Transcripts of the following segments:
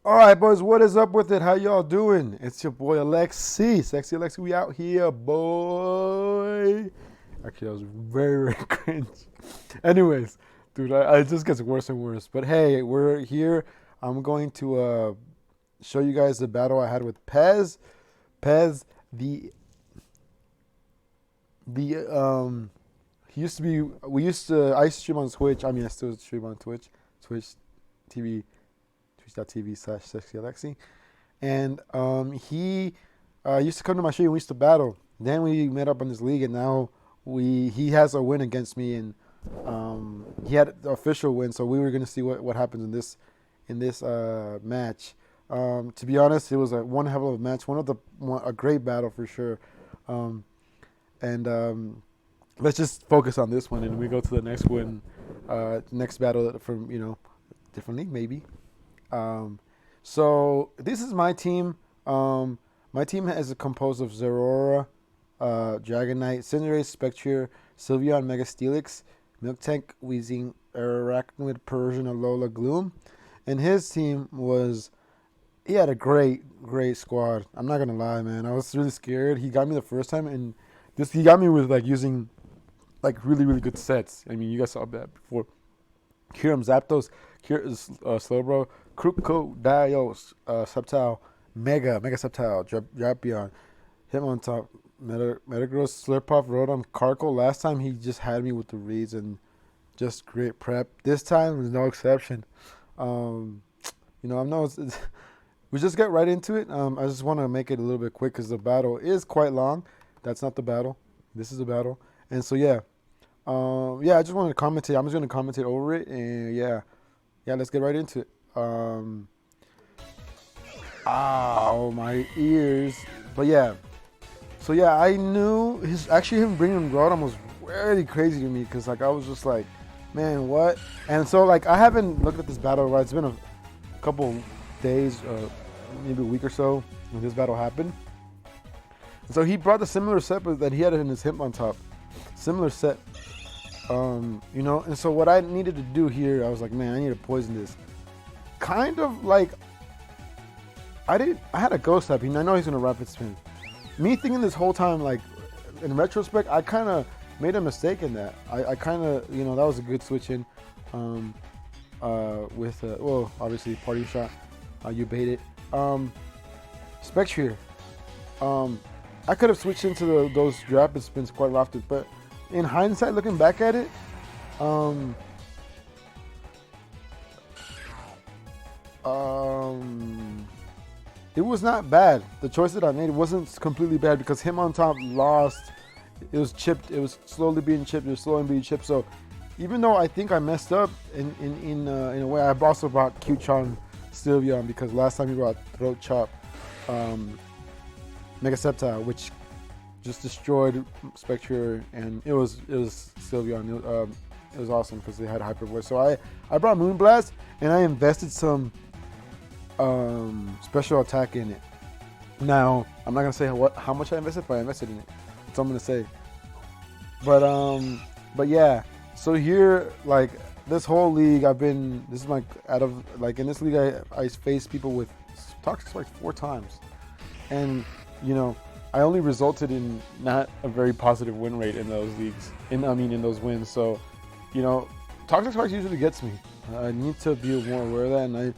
All right, boys, what is up with it? How y'all doing? It's your boy Alexy, SexyAlexy. We out here, boy. Actually, that was very, very cringe. Anyways, dude, it just gets worse and worse. But hey, we're here. I'm going to show you guys the battle I had with Pez. Pez, he used to be. I used to stream on Twitch. I mean, I still stream on Twitch TV. Twitch.tv/SexyAlexy. And he used to come to my stream. We used to battle. Then we met up in this league, and now he has a win against me, and he had the official win. So we were gonna see what happens in this match. To be honest, it was one hell of a match. A great battle for sure. Let's just focus on this one, and we go to the next one, next battle from different league maybe. So this is my team. My team is composed of Zerora, Dragon Knight, Cinderace, Spectre, Sylveon, Mega Steelix, Milk Tank, Weezing, Arachnid, Persian, Alola, Gloom. And his team he had a great squad. I'm not gonna lie, man. I was really scared. He got me the first time, and he got me with using really, really good sets. I mean, you guys saw that before. Kyurem, Zapdos, Slowbro, Crocodiles, Sceptile, Mega Sceptile, Drapion, Hitmontop, Metagross, Slurpuff, Rotom, Carkle. Last time he just had me with the reads and just great prep. This time was no exception. We just get right into it. I just want to make it a little bit quick because the battle is quite long. That's not the battle. This is the battle. And so yeah, I just wanted to commentate. I'm just going to commentate over it, and yeah, let's get right into it. Ow, my ears. But yeah, so yeah, I knew him bringing Rotom was really crazy to me because I was just like, man, what? And so I haven't looked at this battle, right? It's been a couple days, maybe a week or so when this battle happened. And so he brought the similar set that he had in his Hitmontop. Similar set. And so what I needed to do here, I was like, man, I need to poison this. Kind of I had a ghost type. I know he's gonna rapid spin. Me thinking this whole time, in retrospect, I kind of made a mistake in that. I kind of, that was a good switch in. Obviously party shot. You bait it. Spectre. I could have switched into those rapid spins quite often, but in hindsight, looking back at it, it was not bad. The choice that I made wasn't completely bad because Hitmontop lost. It was chipped. It was slowly being chipped. It was slowly being chipped. So even though I think I messed up in a way, I also brought Q-Chon Sylveon because last time he brought Throat Chop, Mega Sceptile, which just destroyed Spectre, and it was Sylveon. It was awesome because they had a hyper voice. So I brought Moonblast, and I invested some special attack in it. Now I'm not gonna say how much I invested, but I invested in it. That's all I'm gonna say. But yeah. So here, this whole league, in this league, I faced people with Toxic 4 times, and I only resulted in not a very positive win rate in those leagues. In those wins. So, Toxic Sparks usually gets me. I need to be more aware of that, and I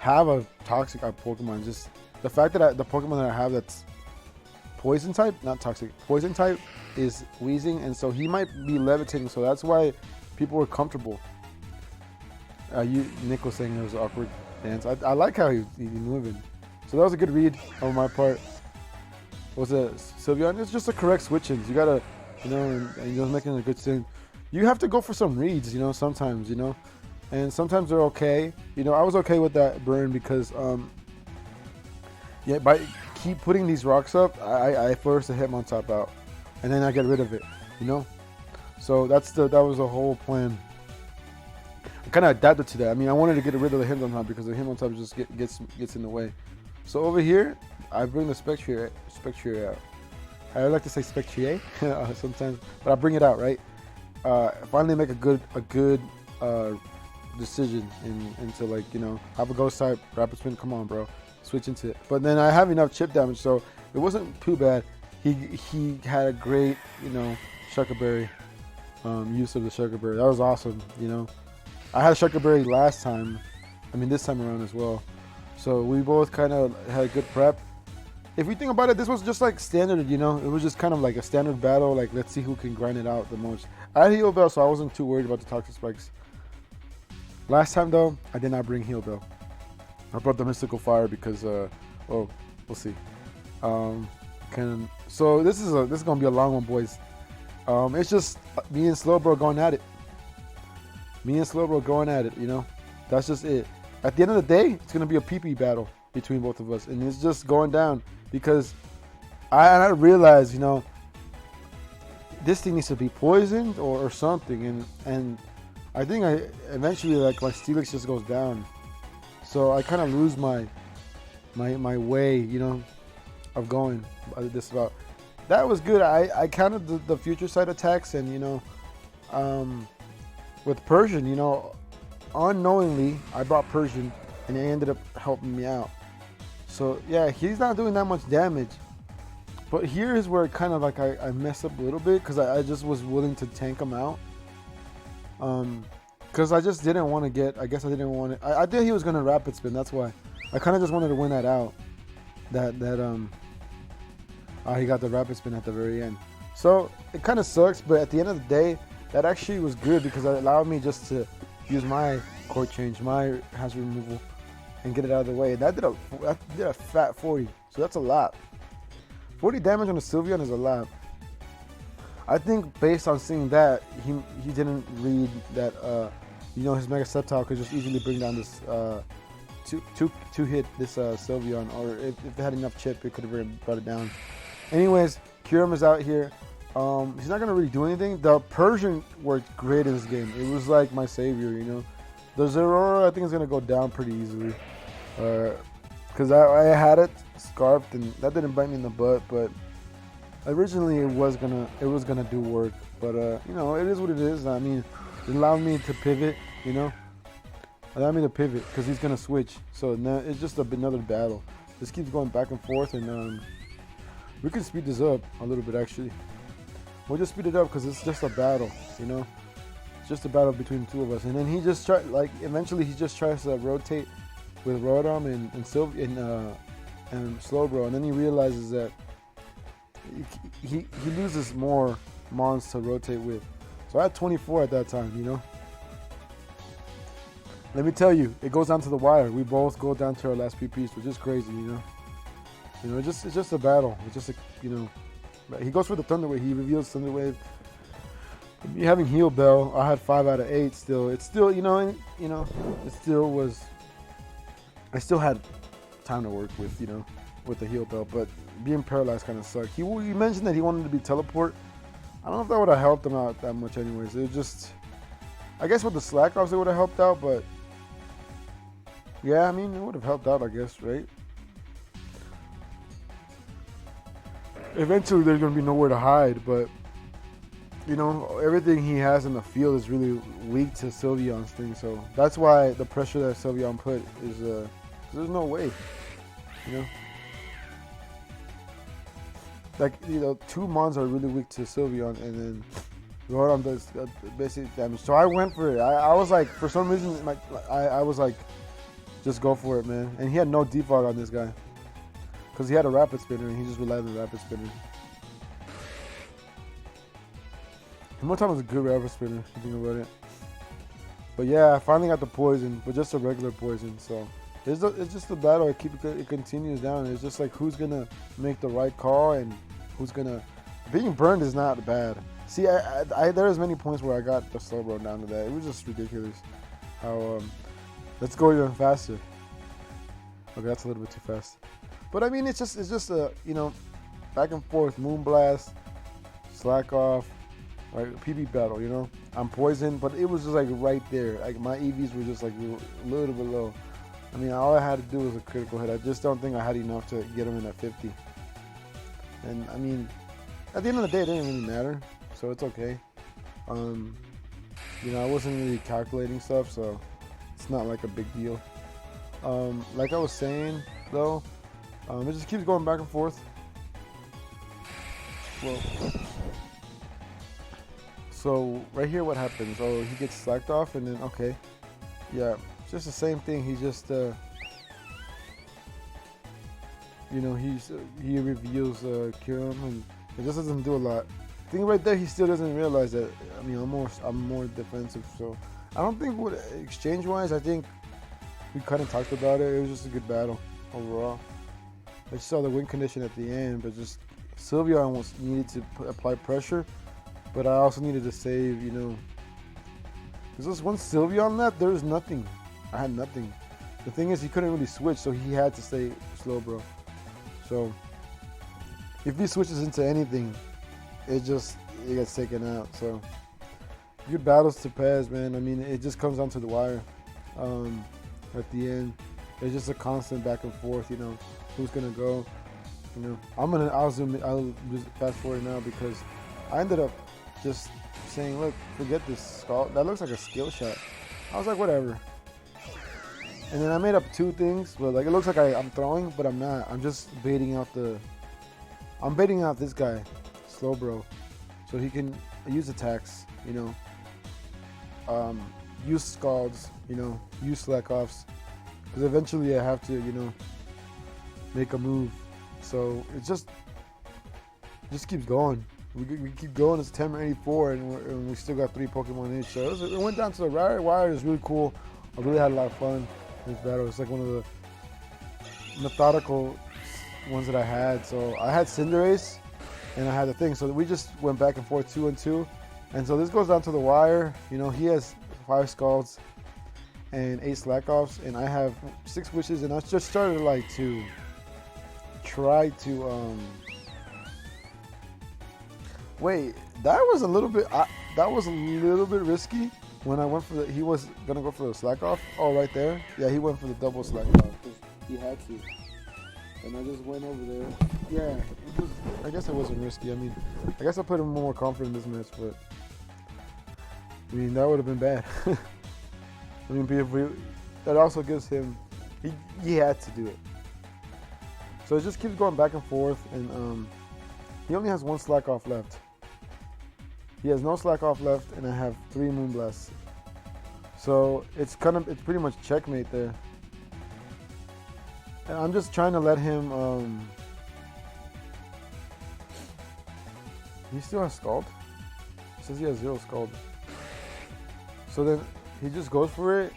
have a Toxic Pokemon. Just the fact that the Pokemon that I have that's Poison type, not Toxic, Poison type is Weezing, and so he might be levitating. So that's why people were comfortable. Nick was saying it was an awkward dance. I like how he's moving. So that was a good read on my part. Was it Sylveon? It's just the correct switch-ins. You gotta, and you're making a good thing. You have to go for some reads, sometimes, and sometimes they're okay. I was okay with that burn because, by keep putting these rocks up, I forced the Hitmontop out, and then I get rid of it, So that was the whole plan. I kind of adapted to that. I wanted to get rid of the Hitmontop because the Hitmontop just gets in the way. So over here, I bring the Spectre out. I like to say Spectre sometimes, but I bring it out, right? Finally make a good decision into like, you know, have a ghost type, rapid spin, come on bro, switch into it. But then I have enough chip damage, so it wasn't too bad. He had a great, you know, Shucker Berry, use of the Shucker Berry. That was awesome, you know. I had a Shucker Berry last time, I mean this time around as well. So we both kind of had a good prep. If we think about it, this was just like standard, you know. It was just kind of like a standard battle, like let's see who can grind it out the most. I had Heal Bell, so I wasn't too worried about the Toxic Spikes. Last time though, I did not bring Heal Bell. I brought the Mystical Fire because, well, we'll see. So this is gonna be a long one, boys. It's just me and Slowbro going at it. Me and Slowbro going at it, you know. That's just it. At the end of the day, it's gonna be a PP battle between both of us, and it's just going down because I realized, you know, this thing needs to be poisoned or something, and I think I eventually, like, my Steelix just goes down, so I kind of lose my way, you know, of going this about. That was good. I counted the future side attacks, and you know, with Persian, you know, unknowingly I brought Persian, and it ended up helping me out. So yeah, he's not doing that much damage. But here is where kind of like I messed up a little bit because I just was willing to tank him out. Because I just didn't want to get, I guess I didn't want to, I thought he was going to rapid spin, that's why. I kind of just wanted to win that out. He got the rapid spin at the very end. So it kind of sucks, but at the end of the day, that actually was good because it allowed me just to use my court change, my hazard removal, and get it out of the way. That did a fat 40, so that's a lot. 40 damage on a Sylveon is a lot. I think based on seeing that, he didn't read that, you know, his Mega Sceptile could just easily bring down this two hit this Sylveon, or if it had enough chip, it could have brought it down. Anyways, Kyurem is out here. He's not gonna really do anything. The Persian worked great in this game. It was like my savior, you know. The Zeraora I think is gonna go down pretty easily, because I had it scarfed and that didn't bite me in the butt. But originally it was gonna do work. But you know, it is what it is. I mean, it allowed me to pivot, you know. Allowed me to pivot because he's gonna switch. So now it's just another battle. This keeps going back and forth, and we can speed this up a little bit actually. We'll just speed it up because it's just a battle, you know. It's just a battle between the two of us, and then he just eventually he just tries to rotate with Rotom and Slowbro, and then he realizes that he loses more mons to rotate with. So I had 24 at that time, you know. Let me tell you, it goes down to the wire. We both go down to our last PPs, which is crazy, you know. You know, it's just a battle. It's just a, you know. He goes for the Thunder Wave. He reveals Thunder Wave. Me having Heal Bell, I had 5 out of 8 still. It's still, you know, it still was. I still had time to work with, you know, with the Heal Bell. But being paralyzed kind of sucked. He mentioned that he wanted to be teleport. I don't know if that would have helped him out that much anyways. It was just, I guess with the slack offs it would have helped out, but yeah, I mean, it would have helped out, I guess, right? Eventually there's going to be nowhere to hide, but you know, everything he has in the field is really weak to Sylveon's thing, so that's why the pressure that Sylveon put is, there's no way, you know? Like, you know, 2 mons are really weak to Sylveon, and then Rotom does basic damage. So I went for it. I was like, for some reason, I was like, just go for it, man. And he had no defog on this guy. Because he had a rapid spinner and he just relied on the rapid spinner. Rotom was a good rapid spinner, if you think about it. But yeah, I finally got the poison, but just a regular poison. So it's just a battle. It continues down. It's just like who's gonna make the right call and who's gonna. Being burned is not bad. See, there was many points where I got the Slowbro down to that. It was just ridiculous. How let's go even faster. Okay, that's a little bit too fast. But I mean, it's just a, you know, back and forth, Moonblast, slack off, right? PB battle, you know. I'm poisoned, but it was just like right there. Like my EVs were just like a little bit low. I mean, all I had to do was a critical hit. I just don't think I had enough to get him in at 50. And I mean, at the end of the day, it didn't really matter, so it's okay. You know, I wasn't really calculating stuff, so It's not like a big deal. Like I was saying though, it just keeps going back and forth. Well, so right here, what happens? Oh, he gets slacked off, and then okay, yeah, it's just the same thing. He just, you know, he reveals Kirim, and it just doesn't do a lot. I think right there he still doesn't realize that. I mean, I'm more defensive, so I don't think what exchange-wise. I think we kind of talked about it. It was just a good battle overall. I just saw the win condition at the end, but just Sylvia almost needed to apply pressure, but I also needed to save, you know. Because just once Sylveon left, there was nothing. I had nothing. The thing is, he couldn't really switch, so he had to stay slow, bro. So if he switches into anything, it gets taken out. So good battles to Pez, man. I mean, it just comes down to the wire. At the end, it's just a constant back and forth. You know, who's gonna go? You know, I'll just fast forward now because I ended up just saying, look, forget this skull. That looks like a skill shot. I was like, whatever. And then I made up two things, but like it looks like I'm throwing, but I'm not. I'm just baiting out this guy, Slowbro, so he can use attacks, you know, use scalds, you know, use slack offs, because eventually I have to, you know, make a move. So it just keeps going. We keep going. It's 10-84, and we still got 3 Pokemon each. So it went down to the wire. It was really cool. I really had a lot of fun in this battle. It's like one of the methodical ones that I had. So I had Cinderace, and I had the thing. So we just went back and forth 2-2. And so this goes down to the wire. You know, he has 5 Scalds and 8 Slack Offs, and I have 6 Wishes, and I just started like to try to wait. That was a little bit risky when I went for he was gonna go for the slack off. Oh, right there. Yeah, he went for the double slack off because he had to. And I just went over there. Yeah, I guess it wasn't risky. I mean, I guess I put him more confident in this match, but I mean that would have been bad. I mean, that also gives him. He had to do it. So it just keeps going back and forth, and he only has 1 slack off left. He has no slack off left, and I have 3 Moonblasts. So it's pretty much checkmate there. And I'm just trying to let him. He still has Scald. It says he has 0 Scald. So then he just goes for it,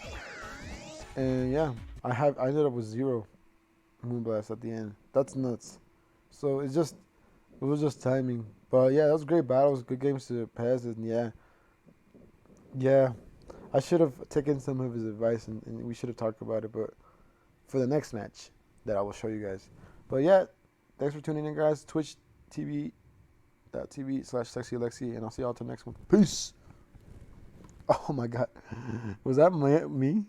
and yeah, I ended up with 0 Moonblast at the end. That's nuts. So it was just timing. But yeah, that was great battles, good games to Pez, and yeah, I should have taken some of his advice, and we should have talked about it, but for the next match that I will show you guys. But yeah, thanks for tuning in, guys. Twitch TV.tv/SexyAlexy, and I'll see y'all till next one. Peace. Oh my God, was that me?